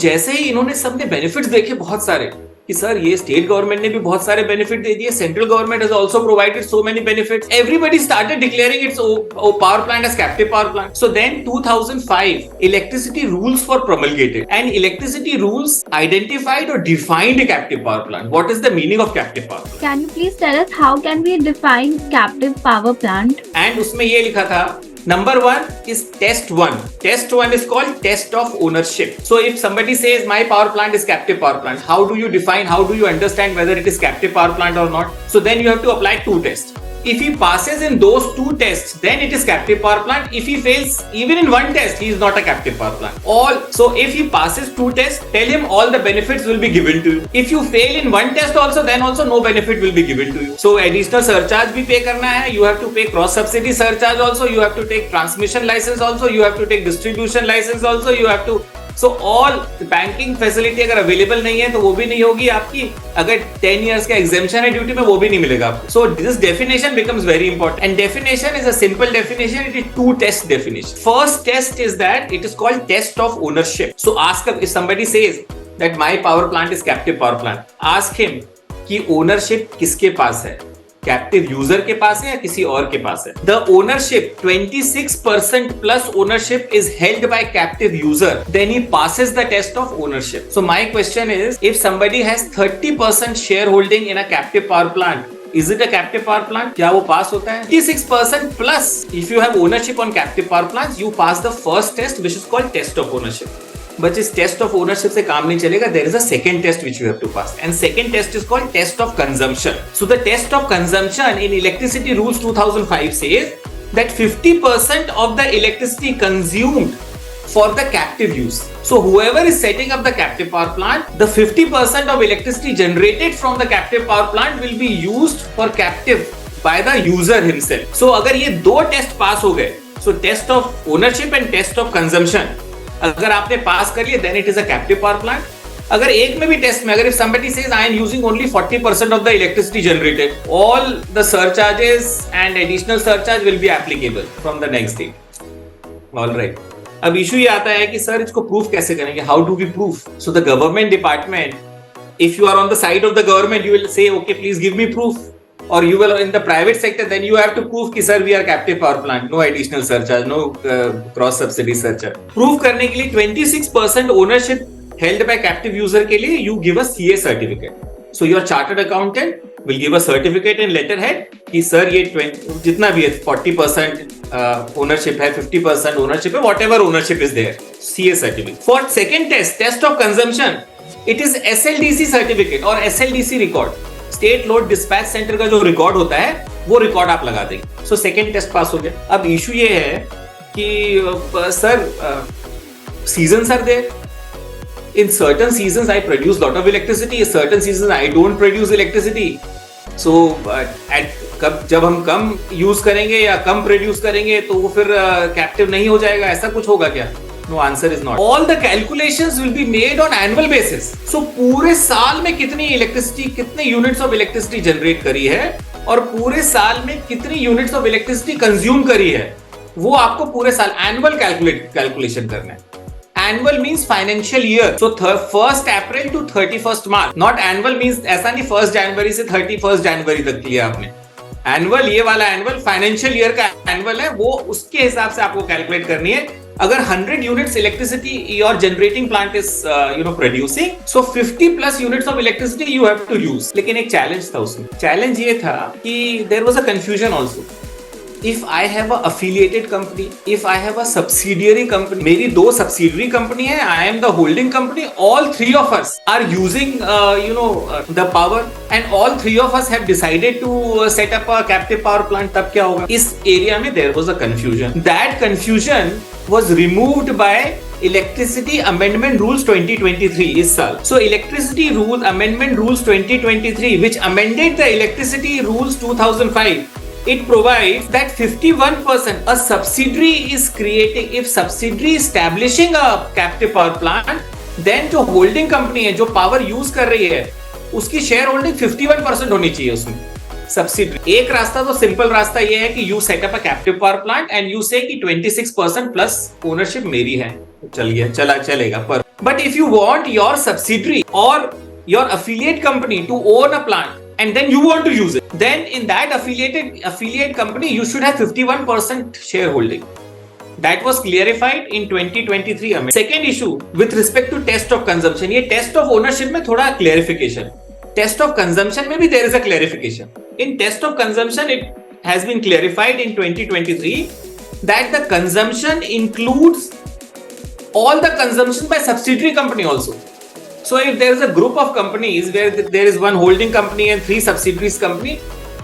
जैसे ही इन्होंने सबने बेनिफिट्स देखे बहुत सारे कि सर ये स्टेट गवर्नमेंट ने भी बहुत सारे बेनिफिट दे दिए, central government has also provided so many benefits, everybody started declaring its power plant as captive power plant. So then 2005 electricity rules were promulgated and electricity rules identified or defined a captive power plant. What is the meaning of captive power plant? Can you please tell us how can we define captive power plant? And उसमें ये लिखा था Number 1 is test 1. Test 1 is called test of ownership. So if somebody says my power plant is captive power plant, how do you define, how do you understand whether it is captive power plant or not? So then you have to apply 2 tests. If he passes in those 2 tests, then it is captive power plant. If he fails even in 1 test, he is not a captive power plant. So if he passes 2 tests, tell him all the benefits will be given to you. If you fail in 1 test also, then also no benefit will be given to you. So additional surcharge भी pay करना है. You have to pay cross subsidy surcharge also. You have to take transmission license also. You have to take distribution license also. You have to all banking facility अगर available नहीं है तो वो भी नहीं होगी आपकी. अगर 10 इयर्स का एग्जेम्पशन है ड्यूटी में वो भी नहीं मिलेगा आपको. So this definition becomes very important and definition is a simple definition. It is 2 test definition. First test is that it is called test of ownership. So ask if somebody says that my power plant is captive power plant, ask him कि ownership किसके पास है, captive user के पास है या किसी और के पास है. The ownership 26% plus ownership is held by captive user, then he passes the test of ownership. So my question is if somebody has 30% share holding in a captive power plant, is it a captive power plant? क्या वो पास होता है? 36% plus if you have ownership on captive power plants, you pass the first test which is called test of ownership. But इस test of ownership से काम नहीं चलेगा. There is a second test which you have to pass and second test is called test of consumption. So the test of consumption in electricity rules 2005 says that 50% of the electricity consumed for the captive use. So whoever is setting up the captive power plant, the 50% of electricity generated from the captive power plant will be used for captive by the user himself. So अगर ये 2 test pass हो गए, so test of ownership and test of consumption अगर आपने पास कर लिया, then it is a captive power plant. अगर एक में भी टेस्ट में अगर if somebody says I am using only 40% of the electricity generated, all the surcharges and additional surcharge will be applicable from the next day. All right. अब issue ये आता है कि सर इसको प्रूफ कैसे करेंगे, how do we proof. So the government department, if you are on the side of the government, you will say okay please give me proof. Or you will in the private sector, then you have to prove कि sir we are captive power plant, no additional surcharge, no cross subsidy surcharge. Prove करने के लिए 26% ownership held by captive user के लिए you give a CA certificate. So your chartered accountant will give a certificate in letterhead कि sir ये जितना भी है 40% ownership है, 50% ownership है, whatever ownership is there, CA certificate. For second test, test of consumption, it is SLDC certificate और SLDC record. State load dispatch centre का जो रिकॉर्ड होता है वो रिकॉर्ड आप लगा देंगे. सो सेकंड टेस्ट पास हो गया. अब इशू ये है कि sir seasons are there. In certain seasons I produce lot of electricity, certain seasons I don't produce electricity. So जब हम कम यूज करेंगे या कम प्रोड्यूस करेंगे तो वो फिर कैप्टिव नहीं हो जाएगा, ऐसा कुछ होगा क्या? No, answer is not. All the calculations will be made on annual basis. So पूरे साल में कितनी इलेक्ट्रिसिटी, कितने यूनिट्स ऑफ इलेक्ट्रिसिटी जनरेट करी है और पूरे साल में कितनी यूनिट्स ऑफ इलेक्ट्रिसिटी कंज्यूम करी है, वो आपको पूरे साल एनुअल कैलकुलेशन करना है. Annual means financial year. So 1st April to 31st March. Not annual means ऐसा नहीं 1st January से 31st January तक लिया आपने. एनुअल, ये वाला एनुअल फाइनेंशियल ईयर का एनुअल है, वो उसके हिसाब से आपको कैलकुलेट करनी है. अगर 100 units electricity your generating plant is producing, so 50 plus units of electricity you have to use. लेकिन एक चैलेंज था उसमें. चैलेंज ये था कि there was a confusion also. If I have a affiliated company, if I have a subsidiary company, मेरी 2 subsidiary company है, I am the holding company, all 3 of us are using the power and all 3 of us have decided to set up a captive power plant, तब क्या होगा? इस area में there was a confusion. That confusion was removed by Electricity Amendment Rules 2023 इस साल. So Electricity Rule Amendment Rules 2023 which amended the Electricity Rules 2005, it provides that 51% a subsidiary is creating, if subsidiary establishing a captive power plant, then जो holding company है जो power use कर रही है उसकी share holding 51% होनी चाहिए उसमें. सब्सिडी एक रास्ता तो सिंपल रास्ता ये है कि you setup a captive power plant and you से कि 26% प्लस ओनरशिप मेरी है, चल गया, चलेगा. पर But if you want your subsidiary or your affiliate company to own a plant and then you want to use it, then in that affiliate company you should have 51% shareholding. That was clarified in 2023 amendment. Second issue with respect to test of consumption, ये test of ownership में थोड़ा clarification. Test of consumption में भी there is a clarification. In test of consumption, it has been clarified in 2023 that the consumption includes all the consumption by subsidiary company also. So if there is a group of companies where there is one holding company and 3 subsidiaries company,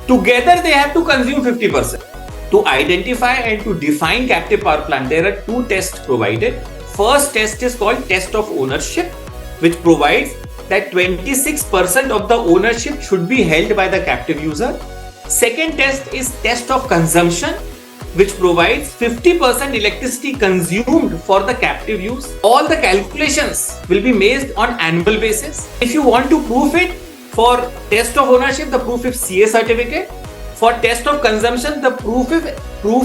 together they have to consume 50%. To identify and to define captive power plant, there are 2 tests provided. First test is called test of ownership, which provides that 26% of the ownership should be held by the captive user. Second test is test of consumption, which provides 50% electricity consumed for the captive use. All the calculations will be made on annual basis. If you want to prove it, for test of ownership, the proof is CA certificate. For test of consumption, the proof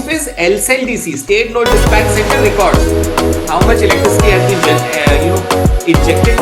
is LCEL-DC, State Load Dispatch Center records. How much electricity has been injected